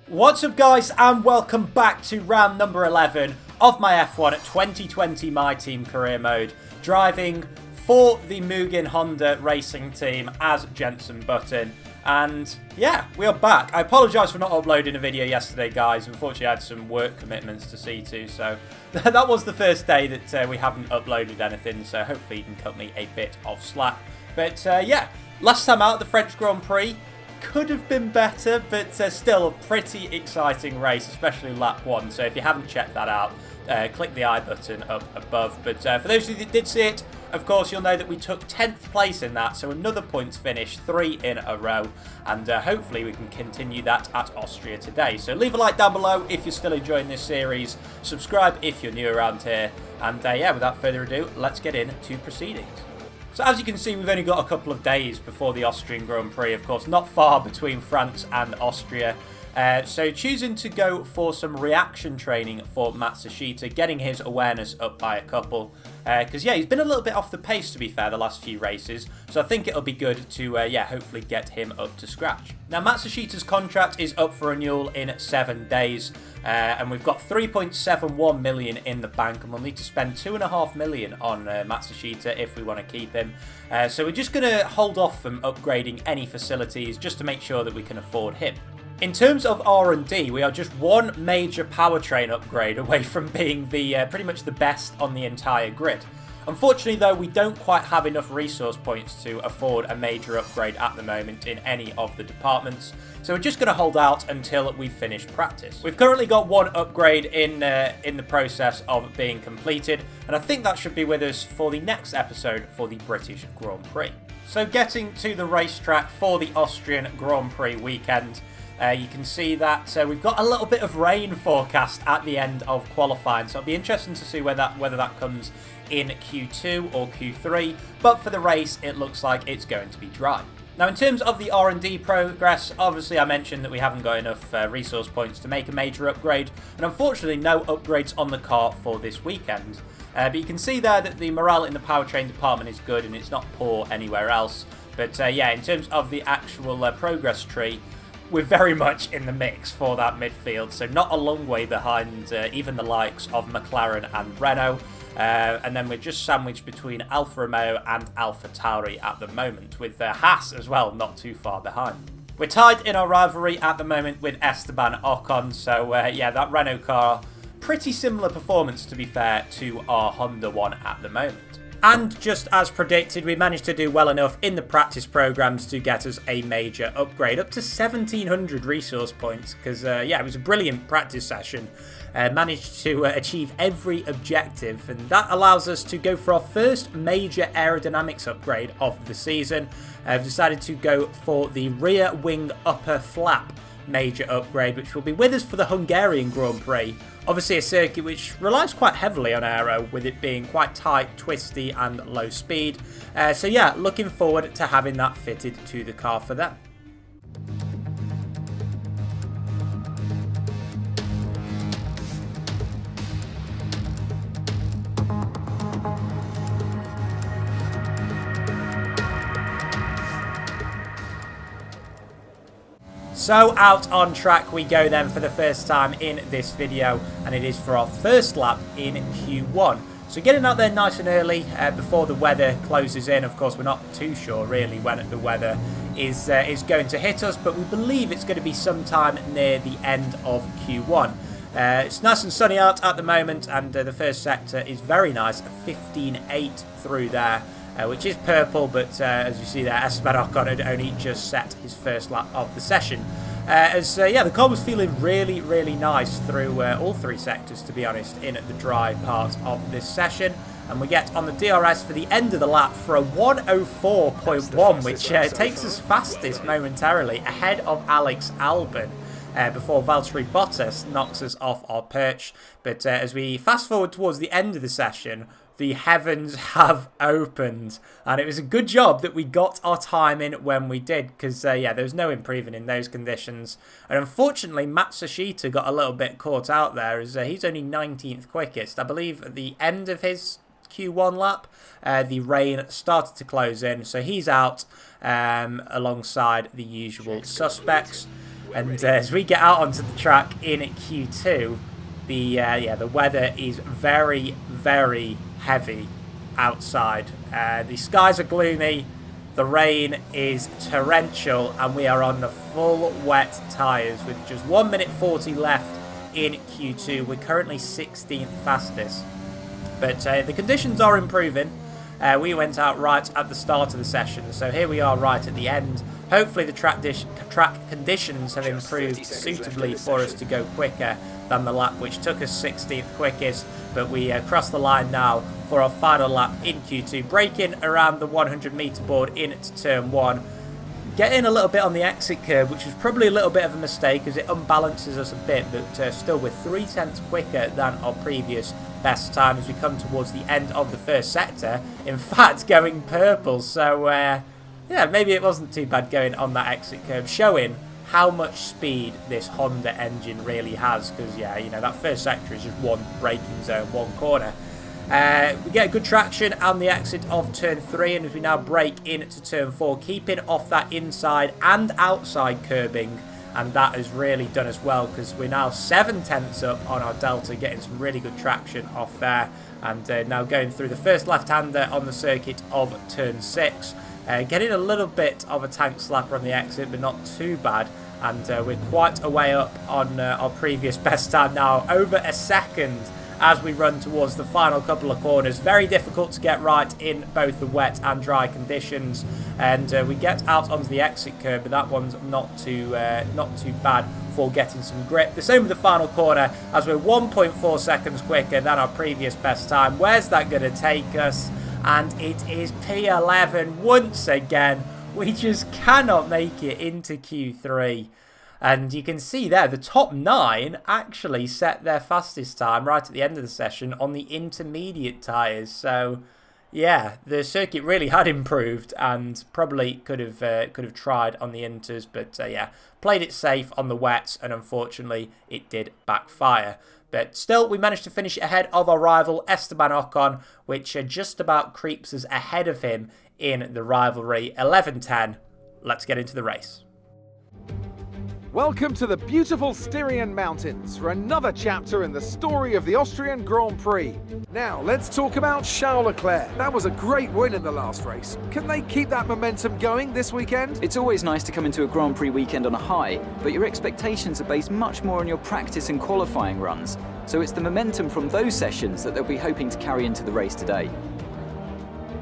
What's up guys, and welcome back to round number 11 of my F1 2020 My Team career mode, driving for the Mugen-Honda racing team as Jensen Button. And yeah, we are back. I apologise for not uploading a video yesterday guys, unfortunately I had some work commitments to see to, so that was the first day that we haven't uploaded anything, so hopefully you can cut me a bit of slack. But yeah, last time out, the French Grand Prix could have been better, but still a pretty exciting race, especially lap 1. So if you haven't checked that out, click the I button up above. But for those of you that did see it, of course, you'll know that we took 10th place in that, so another points finish, 3 in a row, and hopefully we can continue that at Austria today. So leave a like down below if you're still enjoying this series, subscribe if you're new around here, and yeah, without further ado, let's get into proceedings. So as you can see, we've only got a couple of days before the Austrian Grand Prix, of course, not far between France and Austria. So choosing to go for some reaction training for Matsushita, getting his awareness up by a couple. Because, yeah, he's been a little bit off the pace, to be fair, the last few races. So I think it'll be good to, yeah, hopefully get him up to scratch. Now, Matsushita's contract is up for renewal in 7 days. And we've got 3.71 million in the bank. And we'll need to spend 2.5 million on Matsushita if we want to keep him. So we're just going to hold off from upgrading any facilities just to make sure that we can afford him. In terms of R&D, we are just one major powertrain upgrade away from being the pretty much the best on the entire grid. Unfortunately, though, we don't quite have enough resource points to afford a major upgrade at the moment in any of the departments, so we're just going to hold out until we've finished practice. We've currently got one upgrade in the process of being completed, and I think that should be with us for the next episode for the British Grand Prix. So getting to the racetrack for the Austrian Grand Prix weekend, you can see that we've got a little bit of rain forecast at the end of qualifying, so it'll be interesting to see whether that comes in Q2 or Q3, but for the race it looks like it's going to be dry. Now in terms of the R&D progress, obviously I mentioned that we haven't got enough resource points to make a major upgrade, and unfortunately no upgrades on the car for this weekend. But you can see there that the morale in the powertrain department is good and it's not poor anywhere else. But yeah, in terms of the actual progress tree, we're very much in the mix for that midfield, so not a long way behind even the likes of McLaren and Renault. And then we're just sandwiched between Alfa Romeo and Alfa Tauri at the moment, with Haas as well not too far behind. We're tied in our rivalry at the moment with Esteban Ocon, so yeah, that Renault car, pretty similar performance to be fair to our Honda one at the moment. And just as predicted, we managed to do well enough in the practice programs to get us a major upgrade, up to 1700 resource points, because yeah, it was a brilliant practice session. Managed to achieve every objective, and that allows us to go for our first major aerodynamics upgrade of the season. I've decided to go for the rear wing upper flap major upgrade, which will be with us for the Hungarian Grand Prix. Obviously a circuit which relies quite heavily on aero, with it being quite tight, twisty and low speed. So yeah, looking forward to having that fitted to the car for them. So out on track we go then for the first time in this video, and it is for our first lap in Q1. So getting out there nice and early before the weather closes in. Of course, we're not too sure really when the weather is going to hit us, but we believe it's going to be sometime near the end of Q1. It's nice and sunny out at the moment, and the first sector is very nice, 15.8 through there. Which is purple, but as you see there, Esteban Ocon had only just set his first lap of the session. Yeah, the car was feeling really, really nice through all 3 sectors, to be honest, in the dry part of this session. And we get on the DRS for the end of the lap for a 1:04.1, which takes us fastest momentarily, ahead of Alex Albon. Before Valtteri Bottas knocks us off our perch. But as we fast forward towards the end of the session, the heavens have opened, and it was a good job that we got our time in when we did, because yeah, there was no improving in those conditions. And unfortunately, Matsushita got a little bit caught out there, as he's only 19th quickest. I believe at the end of his Q1 lap, the rain started to close in, so he's out alongside the usual suspects. And as we get out onto the track in Q2, the weather is very, very heavy outside. The skies are gloomy, the rain is torrential, and we are on the full wet tyres with just 1 minute 40 left in Q2. We're currently 16th fastest, but the conditions are improving. We went out right at the start of the session, so here we are right at the end. Hopefully the track conditions have improved suitably for us to go quicker than the lap which took us 16th quickest, but we cross the line now for our final lap in Q2, braking around the 100 metre board into turn 1. Getting a little bit on the exit curb, which was probably a little bit of a mistake as it unbalances us a bit, but still we're 3/10 quicker than our previous best time as we come towards the end of the first sector. In fact, going purple, so yeah, maybe it wasn't too bad going on that exit curb, showing how much speed this Honda engine really has, because yeah, you know, that first sector is just one braking zone, one corner. We get good traction on the exit of turn 3, and as we now brake into turn 4, keeping off that inside and outside curbing, and that has really done us well because we're now 7/10 up on our delta, getting some really good traction off there, and now going through the first left-hander on the circuit of turn 6. Getting a little bit of a tank slapper on the exit, but not too bad. And we're quite a way up on our previous best time now, over a second as we run towards the final couple of corners. Very difficult to get right in both the wet and dry conditions. And we get out onto the exit curb, but that one's not too bad for getting some grip. The same with the final corner, as we're 1.4 seconds quicker than our previous best time. Where's that going to take us? And it is P11 once again. We just cannot make it into Q3. And you can see there, the top 9 actually set their fastest time right at the end of the session on the intermediate tyres. So, yeah, the circuit really had improved and probably could have tried on the inters. But, yeah, played it safe on the wets, and unfortunately it did backfire. But still, we managed to finish ahead of our rival Esteban Ocon, which just about creeps us ahead of him in the rivalry. 11:10. Let's get into the race. Welcome to the beautiful Styrian Mountains for another chapter in the story of the Austrian Grand Prix. Now, let's talk about Charles Leclerc. That was a great win in the last race. Can they keep that momentum going this weekend? It's always nice to come into a Grand Prix weekend on a high, but your expectations are based much more on your practice and qualifying runs. So it's the momentum from those sessions that they'll be hoping to carry into the race today.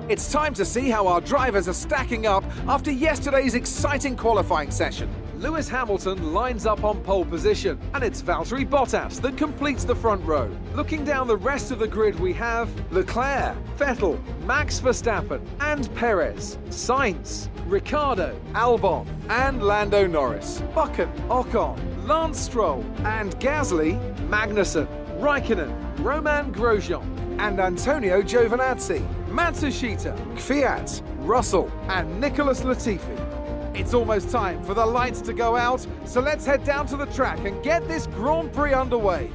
It's time to see how our drivers are stacking up after yesterday's exciting qualifying session. Lewis Hamilton lines up on pole position, and it's Valtteri Bottas that completes the front row. Looking down the rest of the grid, we have Leclerc, Vettel, Max Verstappen, and Perez, Sainz, Ricciardo, Albon, and Lando Norris, Buchan, Ocon, Lance Stroll, and Gasly, Magnussen, Raikkonen, Romain Grosjean, and Antonio Giovinazzi, Matsushita, Kvyat, Russell, and Nicholas Latifi. It's almost time for the lights to go out, so let's head down to the track and get this Grand Prix underway.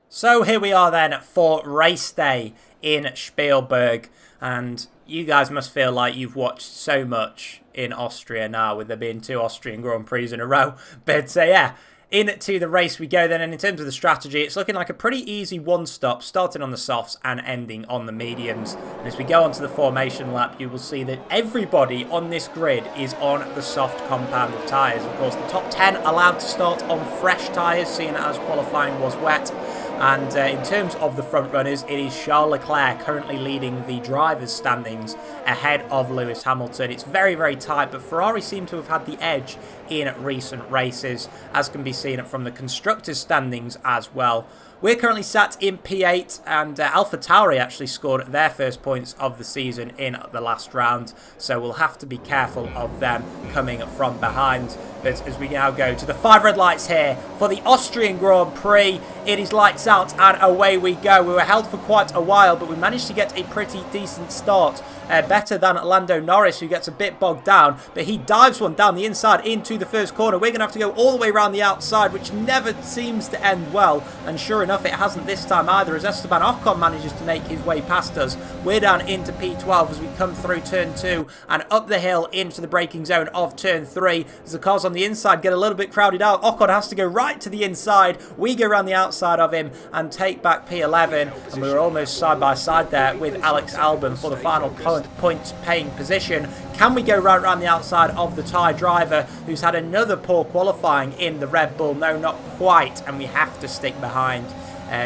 So here we are then for race day in Spielberg, and you guys must feel like you've watched so much in Austria now, with there being 2 Austrian Grand Prix in a row. But yeah, into the race we go then, and in terms of the strategy, it's looking like a pretty easy one-stop, starting on the softs and ending on the mediums. And as we go onto the formation lap, you will see that everybody on this grid is on the soft compound of tyres. Of course, the top 10 allowed to start on fresh tyres, seeing as qualifying was wet. And in terms of the front runners, it is Charles Leclerc currently leading the drivers' standings ahead of Lewis Hamilton. It's very, very tight, but Ferrari seem to have had the edge in recent races, as can be seen from the constructors' standings as well. We're currently sat in P8, and AlphaTauri actually scored their first points of the season in the last round, so we'll have to be careful of them coming from behind. But as we now go to the 5 red lights here for the Austrian Grand Prix, it is lights out and away we go. We were held for quite a while, but we managed to get a pretty decent start. Better than Lando Norris, who gets a bit bogged down, but he dives one down the inside into the first corner, we're going to have to go all the way around the outside, which never seems to end well. And sure enough, it hasn't this time either, as Esteban Ocon manages to make his way past us. We're down into P12 as we come through turn 2 and up the hill into the braking zone of turn 3. As the cars on the inside get a little bit crowded out, Ocon has to go right to the inside. We go around the outside of him and take back P11. And we were almost side by side there with Alex Albon for the final points paying position. Can we go right around the outside of the Thai driver who's had another poor qualifying in the Red Bull? No, not quite, and we have to stick behind,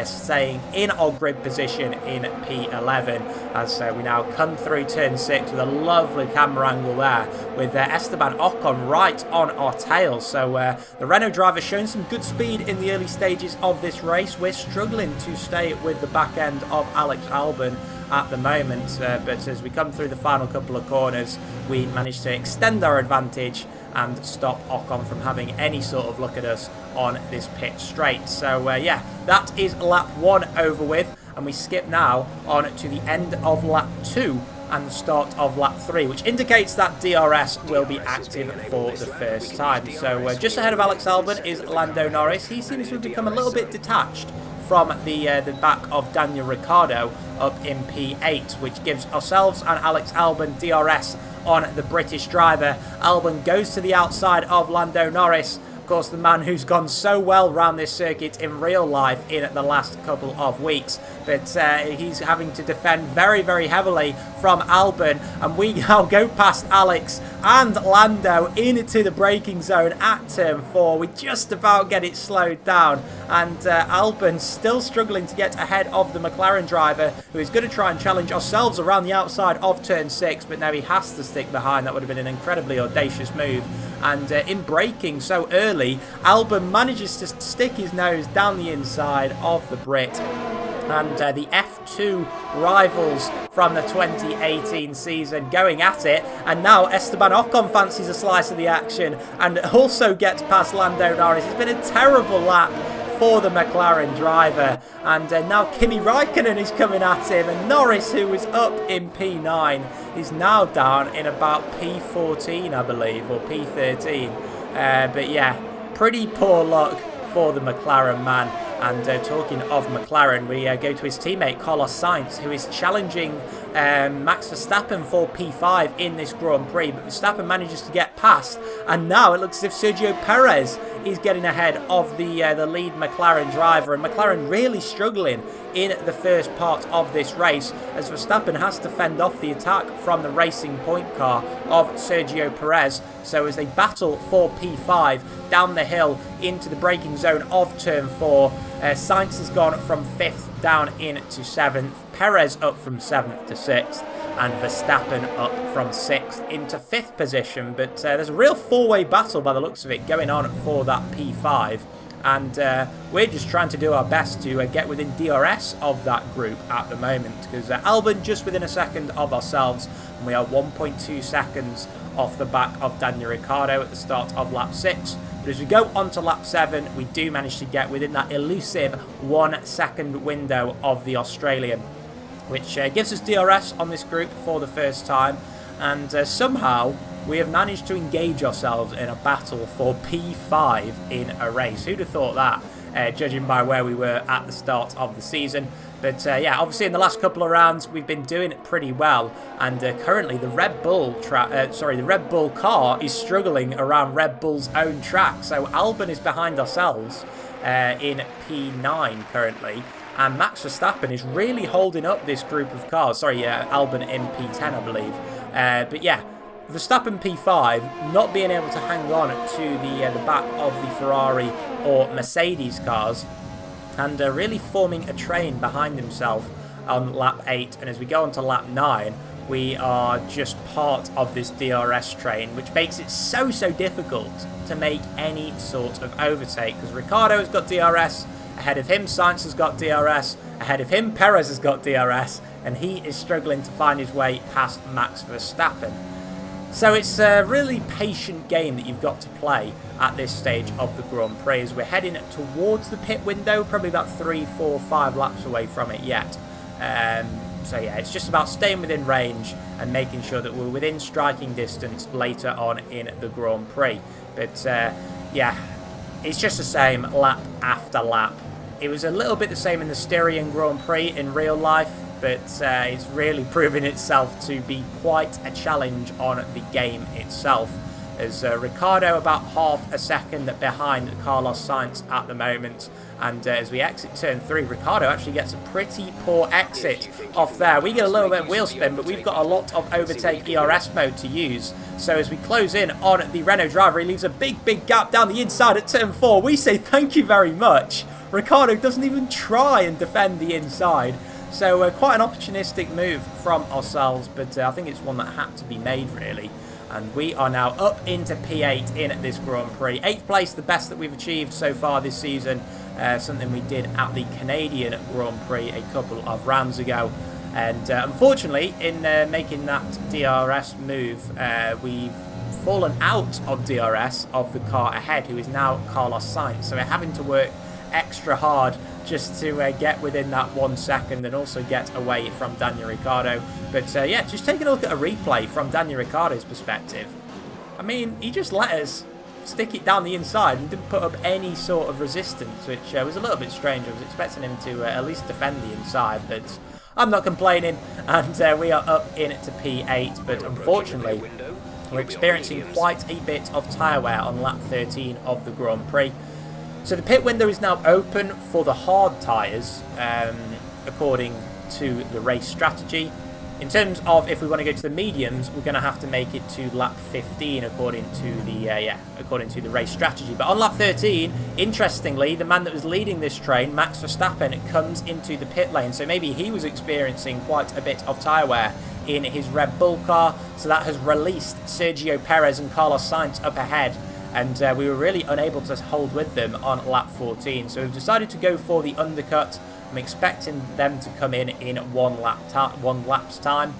staying in our grid position in P11 as we now come through turn 6 with a lovely camera angle there with Esteban Ocon right on our tail. So the Renault driver showing some good speed in the early stages of this race. We're struggling to stay with the back end of Alex Albon at the moment, but as we come through the final couple of corners, we managed to extend our advantage and stop Ocon from having any sort of look at us on this pit straight. So yeah, that is lap 1 over with, and we skip now on to the end of lap 2 and the start of lap 3, which indicates that DRS will be active for the first time. So just ahead of Alex Albon is Lando Norris. He seems to have become a little bit detached from the back of Daniel Ricciardo up in P8, which gives ourselves and Alex Albon DRS on the British driver. Albon goes to the outside of Lando Norris, of course the man who's gone so well around this circuit in real life in the last couple of weeks, but he's having to defend very, very heavily from Albon, and we now go past Alex and Lando into the braking zone at turn 4. We just about get it slowed down, and Albon still struggling to get ahead of the McLaren driver, who is going to try and challenge ourselves around the outside of turn 6, but now he has to stick behind. That would have been an incredibly audacious move. And in braking so early, Albon manages to stick his nose down the inside of the Brit. And the F2 rivals from the 2018 season going at it. And now Esteban Ocon fancies a slice of the action and also gets past Lando Norris. It's been a terrible lap for the McLaren driver. And now Kimi Raikkonen is coming at him. And Norris, who was up in P9, is now down in about P14, I believe, or P13. But yeah, pretty poor luck for the McLaren man. And talking of McLaren, we go to his teammate Carlos Sainz, who is challenging Max Verstappen for P5 in this Grand Prix. But Verstappen manages to get past, and now it looks as if Sergio Perez is getting ahead of the lead McLaren driver. And McLaren really struggling in the first part of this race, as Verstappen has to fend off the attack from the Racing Point car of Sergio Perez. So as they battle for P5 down the hill into the braking zone of turn 4, Sainz has gone from 5th down into 7th, Perez up from 7th to 6th, and Verstappen up from 6th into 5th position. But there's a real four-way battle by the looks of it going on for that P5. And we're just trying to do our best to get within DRS of that group at the moment, because Albon just within a second of ourselves, and we are 1.2 seconds off the back of Daniel Ricciardo at the start of lap 6. But as we go on to lap 7, we do manage to get within that elusive 1 second window of the Australian, which gives us DRS on this group for the first time. And somehow we have managed to engage ourselves in a battle for P5 in a race. Who'd have thought that, judging by where we were at the start of the season. But yeah, obviously in the last couple of rounds we've been doing it pretty well, and currently the Red Bull car is struggling around Red Bull's own track. So Albon is behind ourselves in P9 currently, and Max Verstappen is really holding up this group of cars. Sorry, Albon in P10, I believe. But yeah, Verstappen P5 not being able to hang on to the back of the Ferrari or Mercedes cars, and really forming a train behind himself on lap 8. And as we go on to lap 9, we are just part of this DRS train, which makes it so difficult to make any sort of overtake, because Ricciardo has got DRS, ahead of him Sainz has got DRS, ahead of him Perez has got DRS, and he is struggling to find his way past Max Verstappen. So it's a really patient game that you've got to play at this stage of the Grand Prix, as we're heading towards the pit window, probably about 3, 4, 5 laps away from it yet. So yeah, it's just about staying within range and making sure that we're within striking distance later on in the Grand Prix. But yeah, it's just the same lap after lap. It was a little bit the same in the Styrian Grand Prix in real life, but it's really proven itself to be quite a challenge on the game itself. As Ricciardo about half a second behind Carlos Sainz at the moment. And as we exit turn 3, Ricciardo actually gets a pretty poor exit off there. We get a little bit of wheel spin, but we've got a lot of overtake ERS mode to use. So as we close in on the Renault driver, he leaves a big gap down the inside at turn 4. We say thank you very much. Ricciardo doesn't even try and defend the inside. So quite an opportunistic move from ourselves, but I think it's one that had to be made really. And we are now up into P8 in this Grand Prix. 8th place, the best that we've achieved so far this season. Something we did at the Canadian Grand Prix a couple of rounds ago. And unfortunately, in making that DRS move, we've fallen out of DRS of the car ahead, who is now Carlos Sainz. So we're having to work extra hard just to get within that 1 second and also get away from Daniel Ricciardo. But yeah, just taking a look at a replay from Daniel Ricciardo's perspective. I mean, he just let us stick it down the inside and didn't put up any sort of resistance, which was a little bit strange. I was expecting him to at least defend the inside, but I'm not complaining. And we are up into P8, but unfortunately, we're experiencing quite a bit of tyre wear on lap 13 of the Grand Prix. So the pit window is now open for the hard tyres, according to the race strategy. In terms of if we want to go to the mediums, we're going to have to make it to lap 15 according to the race strategy. But on lap 13, interestingly, the man that was leading this train, Max Verstappen, comes into the pit lane. So maybe he was experiencing quite a bit of tyre wear in his Red Bull car. So that has released Sergio Perez and Carlos Sainz up ahead. And we were really unable to hold with them on lap 14. So we've decided to go for the undercut. I'm expecting them to come in 1 lap's time.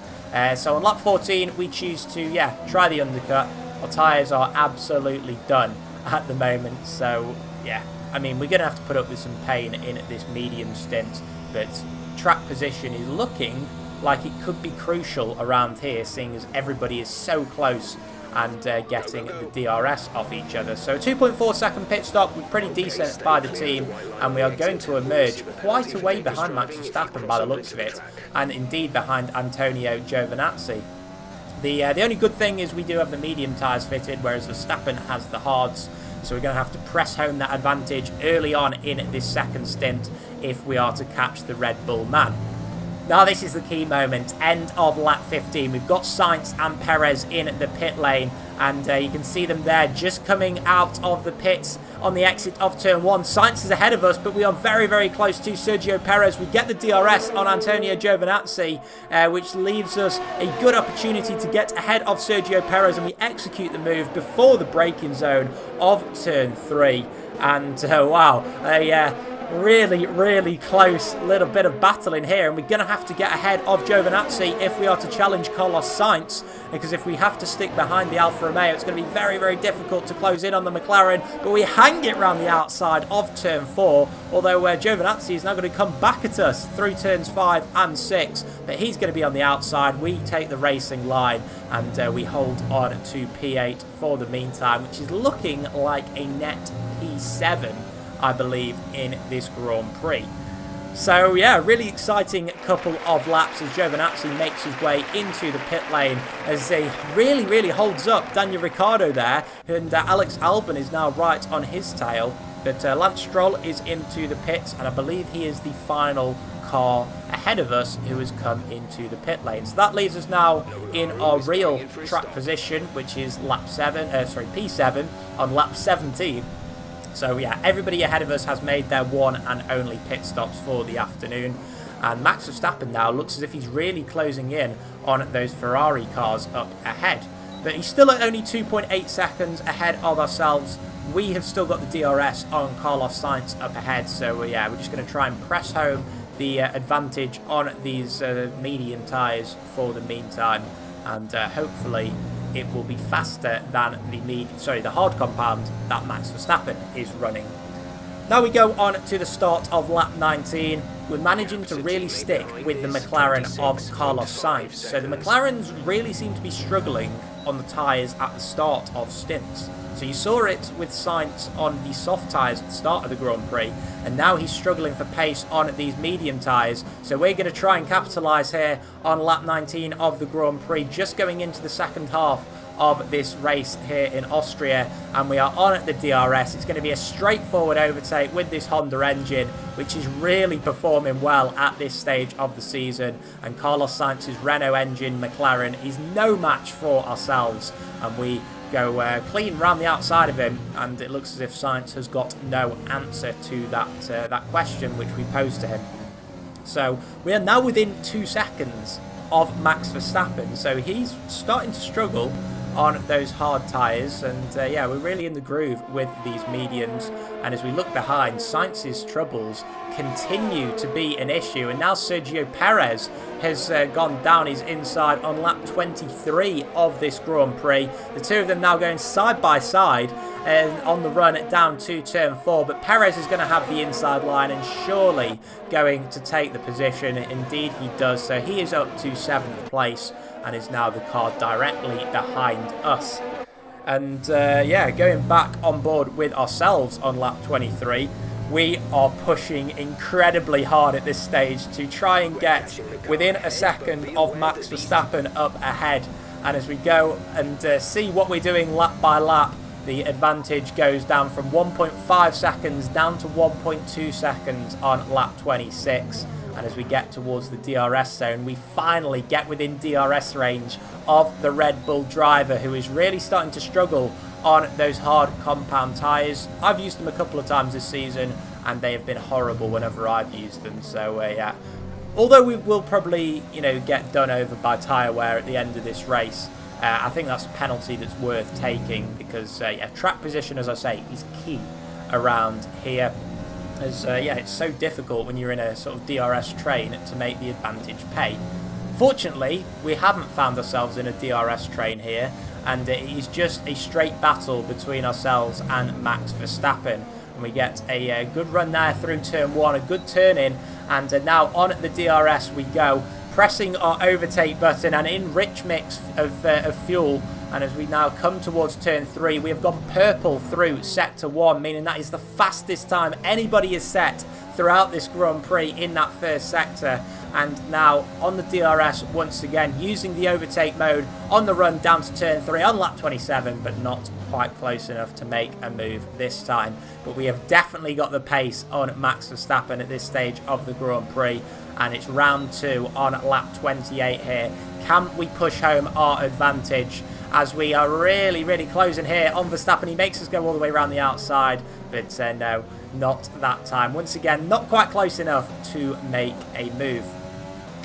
So on lap 14, we choose to, try the undercut. Our tyres are absolutely done at the moment. So, yeah, I mean, we're going to have to put up with some pain in this medium stint. But track position is looking like it could be crucial around here, seeing as everybody is so close and getting the DRS off each other. So a 2.4 second pit stop, we're pretty decent by the team, and we are going to emerge quite a way behind Max Verstappen by the looks of it, and indeed behind Antonio Giovinazzi. The only good thing is we do have the medium tyres fitted, whereas Verstappen has the hards, so we're going to have to press home that advantage early on in this second stint if we are to catch the Red Bull man. Now this is the key moment, end of lap 15. We've got Sainz and Perez in the pit lane, and you can see them there just coming out of the pits on the exit of turn 1. Sainz is ahead of us, but we are very close to Sergio Perez. We get the DRS on Antonio Giovinazzi, which leaves us a good opportunity to get ahead of Sergio Perez, and we execute the move before the braking zone of turn 3. And wow, really close little bit of battle in here, and we're going to have to get ahead of Giovinazzi if we are to challenge Carlos Sainz, because if we have to stick behind the Alfa Romeo, it's going to be very difficult to close in on the McLaren. But we hang it round the outside of turn 4, although Giovinazzi is now going to come back at us through turns 5 and 6, but he's going to be on the outside. We take the racing line, and we hold on to P8 for the meantime, which is looking like a net P7, I believe, in this Grand Prix. So yeah, really exciting couple of laps as Giovinazzi makes his way into the pit lane, as he really holds up Daniel Ricciardo there, and Alex Albon is now right on his tail. But Lance Stroll is into the pits, and I believe he is the final car ahead of us who has come into the pit lane. So that leaves us now in our real track position, which is P7 on lap 17. So yeah, everybody ahead of us has made their one and only pit stops for the afternoon. And Max Verstappen now looks as if he's really closing in on those Ferrari cars up ahead. But he's still at only 2.8 seconds ahead of ourselves. We have still got the DRS on Carlos Sainz up ahead. So yeah, we're just going to try and press home the advantage on these medium tyres for the meantime. And hopefully it will be faster than the hard compound that Max Verstappen is running. Now we go on to the start of lap 19. We're managing to really stick with the McLaren of Carlos Sainz. So the McLarens really seem to be struggling on the tyres at the start of stints. So you saw it with Sainz on the soft tyres at the start of the Grand Prix, and now he's struggling for pace on these medium tyres. So we're going to try and capitalise here on lap 19 of the Grand Prix, just going into the second half of this race here in Austria, and we are on at the DRS. It's going to be a straightforward overtake with this Honda engine, which is really performing well at this stage of the season, and Carlos Sainz's Renault engine McLaren is no match for ourselves, and we go clean round the outside of him, and it looks as if Sainz has got no answer to that question which we posed to him. So we are now within 2 seconds of Max Verstappen, so he's starting to struggle on those hard tyres, and yeah, we're really in the groove with these mediums. And as we look behind, Sainz's troubles continue to be an issue, and now Sergio Perez has gone down his inside on lap 23 of this Grand Prix. The two of them now going side by side on the run down to turn 4, but Perez is going to have the inside line and surely going to take the position. Indeed he does, so he is up to 7th place and is now the car directly behind us. And yeah, going back on board with ourselves on lap 23, we are pushing incredibly hard at this stage to try and get within a second of Max Verstappen up ahead. And as we go and see what we're doing lap by lap, the advantage goes down from 1.5 seconds down to 1.2 seconds on lap 26. And as we get towards the DRS zone, we finally get within DRS range of the Red Bull driver, who is really starting to struggle on those hard compound tyres. I've used them a couple of times this season, and they have been horrible whenever I've used them. So yeah, although we will probably, you know, get done over by tyre wear at the end of this race, I think that's a penalty that's worth taking, because yeah, track position, as I say, is key around here. As yeah, it's so difficult when you're in a sort of DRS train to make the advantage pay. Fortunately, we haven't found ourselves in a DRS train here, and it is just a straight battle between ourselves and Max Verstappen. And we get a good run there through turn 1, a good turn in, and now on the DRS we go, pressing our overtake button and in rich mix of fuel. And as we now come towards turn 3, we have gone purple through sector 1, meaning that is the fastest time anybody has set throughout this Grand Prix in that first sector. And now on the DRS once again, using the overtake mode on the run down to turn 3 on lap 27, but not quite close enough to make a move this time. But we have definitely got the pace on Max Verstappen at this stage of the Grand Prix, and it's round 2 on lap 28 here. Can we push home our advantage? As we are really, really closing here on Verstappen. He makes us go all the way around the outside, but no, not that time. Once again, not quite close enough to make a move.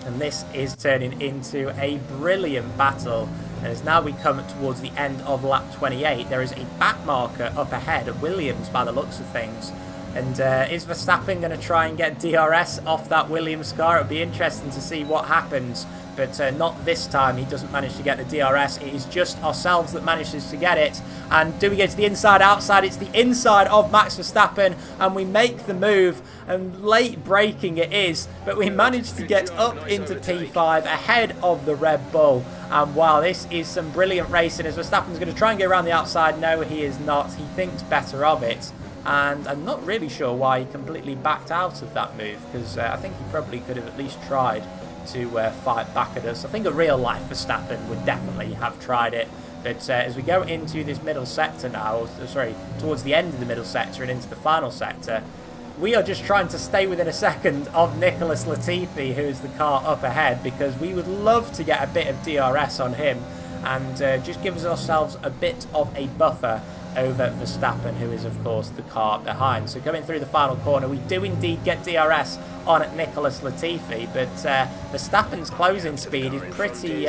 And this is turning into a brilliant battle. And as now we come towards the end of lap 28, there is a back marker up ahead at Williams by the looks of things. And is Verstappen going to try and get DRS off that Williams car? It'll be interesting to see what happens. But not this time. He doesn't manage to get the DRS. It is just ourselves that manages to get it. And do we go to the inside, outside? It's the inside of Max Verstappen, and we make the move. And late braking it is, but we managed to get up into P5 ahead of the Red Bull. And wow, this is some brilliant racing. As Verstappen's going to try and go around the outside. No, he is not. He thinks better of it. And I'm not really sure why he completely backed out of that move, because I think he probably could have at least tried to fight back at us. I think a real life Verstappen would definitely have tried it. But as we go into this middle sector now, sorry, towards the end of the middle sector and into the final sector, we are just trying to stay within a second of Nicholas Latifi, who is the car up ahead, because we would love to get a bit of DRS on him and just give ourselves a bit of a buffer over Verstappen, who is of course the car behind. So coming through the final corner, we do indeed get DRS on Nicholas Latifi, but Verstappen's closing speed is pretty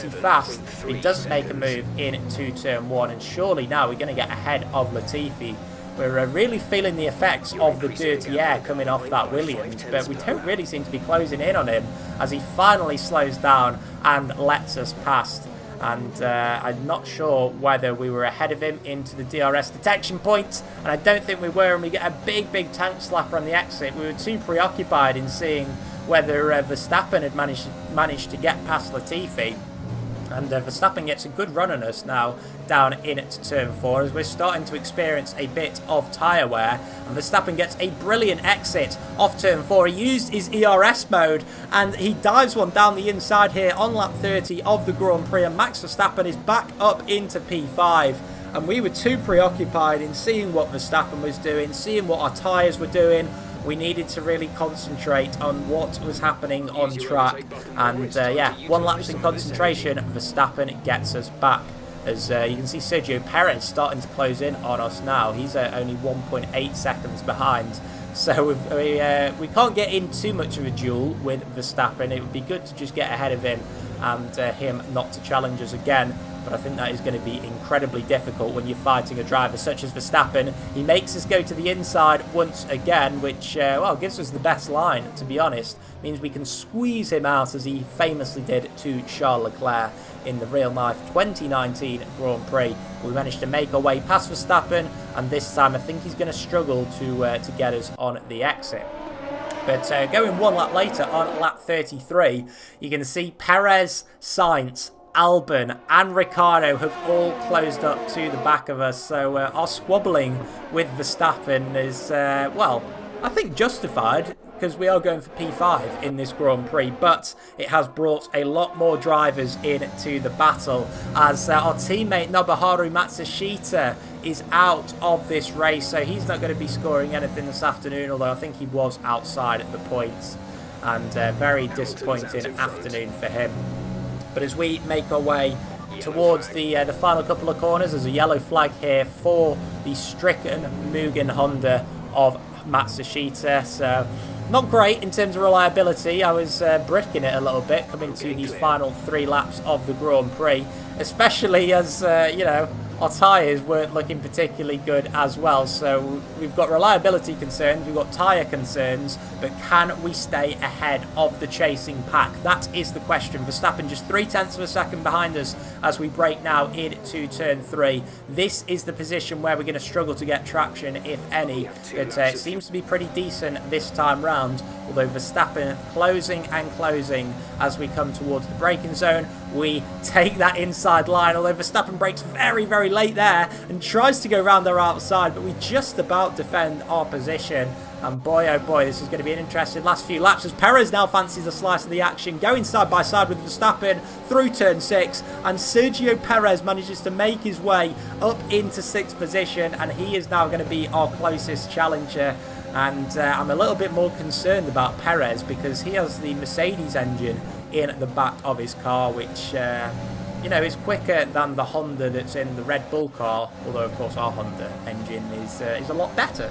fast. He doesn't make a move into turn 1, and surely now we're going to get ahead of Latifi. We're really feeling the effects of the dirty air coming off that Williams, but we don't really seem to be closing in on him as he finally slows down and lets us past. And I'm not sure whether we were ahead of him into the DRS detection point, and I don't think we were, and we get a big tank slapper on the exit. We were too preoccupied in seeing whether Verstappen had managed to get past Latifi. And Verstappen gets a good run on us now down into turn 4 as we're starting to experience a bit of tyre wear. And Verstappen gets a brilliant exit off turn 4. He used his ERS mode and he dives one down the inside here on lap 30 of the Grand Prix. And Max Verstappen is back up into P5. And we were too preoccupied in seeing what Verstappen was doing, seeing what our tyres were doing. We needed to really concentrate on what was happening on track. And yeah, one lapse in concentration, Verstappen gets us back. As you can see, Sergio Perez starting to close in on us now. He's only 1.8 seconds behind. So we can't get in too much of a duel with Verstappen. It would be good to just get ahead of him and him not to challenge us again. But I think that is going to be incredibly difficult when you're fighting a driver such as Verstappen. He makes us go to the inside once again, which, well, gives us the best line, to be honest. Means we can squeeze him out as he famously did to Charles Leclerc in the real-life 2019 Grand Prix. We managed to make our way past Verstappen, and this time I think he's going to struggle to get us on the exit. But going one lap later on lap 33, you can see Perez, Sainz, Albon and Ricciardo have all closed up to the back of us. So our squabbling with Verstappen is, well, I think justified, because we are going for P5 in this Grand Prix, but it has brought a lot more drivers into the battle as our teammate Nobuharu Matsushita is out of this race, so he's not going to be scoring anything this afternoon, although I think he was outside at the points, and very disappointing afternoon for him. But as we make our way towards the final couple of corners, there's a yellow flag here for the stricken Mugen-Honda of Matsushita. So not great in terms of reliability. I was bricking it a little bit coming to these final 3 laps of the Grand Prix, especially as, you know, our tyres weren't looking particularly good as well. So we've got reliability concerns, we've got tyre concerns, but can we stay ahead of the chasing pack? That is the question. Verstappen just 0.3 of a second behind us as we break now into turn 3. This is the position where we're going to struggle to get traction, if any. But it seems to be pretty decent this time round, although Verstappen closing and closing as we come towards the braking zone. We take that inside line, although Verstappen brakes very late there and tries to go round our outside, but we just about defend our position. And boy, oh boy, this is going to be an interesting last few laps as Perez now fancies a slice of the action, going side by side with Verstappen through turn 6, and Sergio Perez manages to make his way up into 6th position, and he is now going to be our closest challenger. And I'm a little bit more concerned about Perez because he has the Mercedes engine in the back of his car, which you know, is quicker than the Honda that's in the Red Bull car, although of course our Honda engine is a lot better.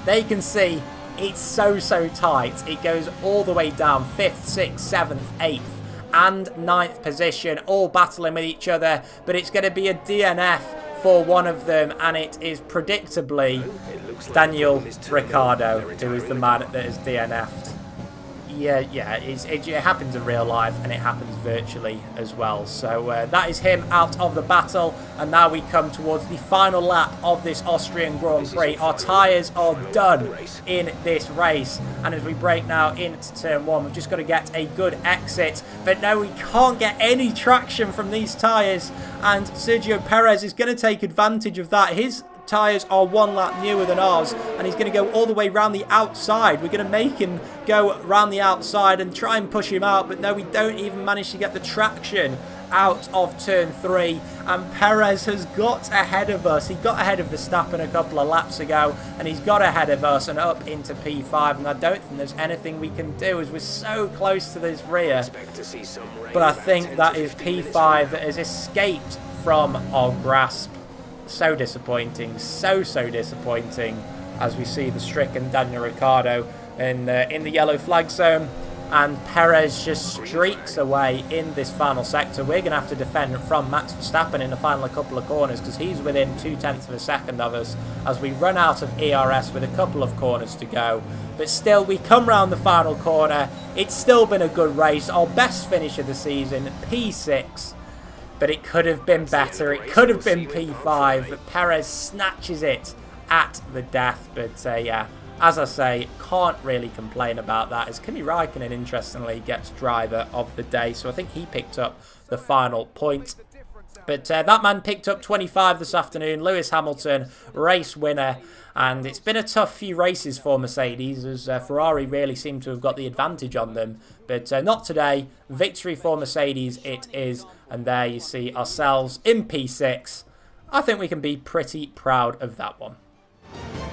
There you can see it's so tight. It goes all the way down 5th, 6th, 7th, 8th and 9th position, all battling with each other, but it's going to be a DNF for one of them, and it is predictably Daniel Ricciardo, who is the man that is DNF'd. Yeah, it happens in real life, and it happens virtually as well. So that is him out of the battle, and now we come towards the final lap of this Austrian Grand Prix. Our tyres are done in this race, and as we break now into turn 1, we've just got to get a good exit. But no, we can't get any traction from these tyres, and Sergio Perez is going to take advantage of that. His tyres are 1 lap newer than ours, and he's going to go all the way round the outside. We're going to make him go round the outside and try and push him out, but no, we don't even manage to get the traction out of turn 3, and Perez has got ahead of us. He got ahead of Verstappen a couple of laps ago, and he's got ahead of us and up into P5, and I don't think there's anything we can do as we're so close to this rear. But I think that is P5 that has escaped from our grasp. So disappointing, so disappointing, as we see the stricken Daniel Ricciardo in the yellow flag zone, and Perez just streaks away in this final sector. We're going to have to defend from Max Verstappen in the final couple of corners because he's within 0.2 of a second of us as we run out of ERS with a couple of corners to go. But still, we come round the final corner. It's still been a good race, our best finish of the season, P6. but it could have been better. It could have been P5, but Perez snatches it at the death. But yeah, as I say, can't really complain about that, as Kimi Räikkönen, interestingly, gets driver of the day. So I think he picked up the final point. But that man picked up 25 this afternoon. Lewis Hamilton, race winner. And it's been a tough few races for Mercedes, as Ferrari really seem to have got the advantage on them. But not today. Victory for Mercedes it is. And there you see ourselves in P6. I think we can be pretty proud of that one.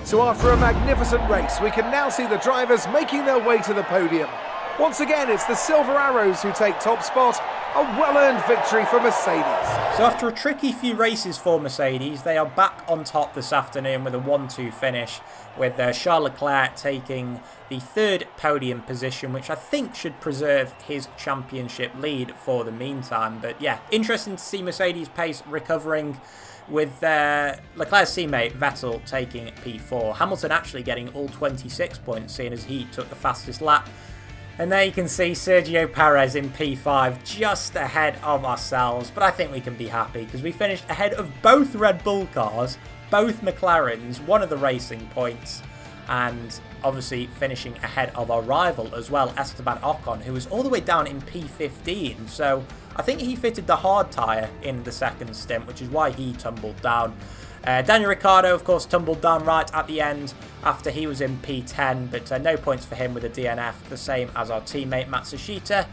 So after a magnificent race, we can now see the drivers making their way to the podium. Once again, it's the Silver Arrows who take top spot. A well-earned victory for Mercedes. So after a tricky few races for Mercedes, they are back on top this afternoon with a 1-2 finish, with Charles Leclerc taking the third podium position, which I think should preserve his championship lead for the meantime. But yeah, interesting to see Mercedes' pace recovering, with Leclerc's teammate Vettel taking P4. Hamilton actually getting all 26 points, seeing as he took the fastest lap. And there you can see Sergio Perez in P5, just ahead of ourselves. But I think we can be happy, because we finished ahead of both Red Bull cars, both McLarens, one of the racing points, and obviously finishing ahead of our rival as well, Esteban Ocon, who was all the way down in P15. So I think he fitted the hard tyre in the second stint, which is why he tumbled down. Daniel Ricciardo, of course, tumbled down right at the end after he was in P10, but no points for him with a DNF, the same as our teammate Matsushita.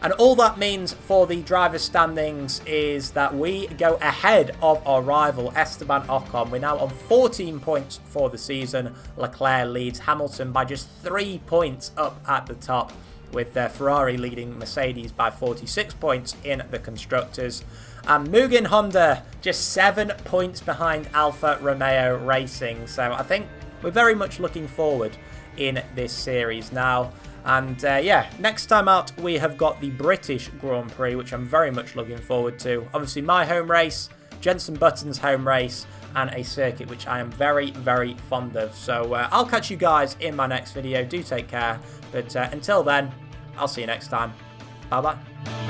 And all that means for the driver standings is that we go ahead of our rival Esteban Ocon. We're now on 14 points for the season. Leclerc leads Hamilton by just 3 points up at the top, with Ferrari leading Mercedes by 46 points in the Constructors. And Mugen-Honda just 7 points behind Alfa Romeo Racing. So I think we're very much looking forward in this series now. And yeah, next time out we have got the British Grand Prix, which I'm very much looking forward to. Obviously my home race, Jenson Button's home race, and a circuit which I am very, very fond of. So I'll catch you guys in my next video. Do take care. But until then, I'll see you next time. Bye-bye.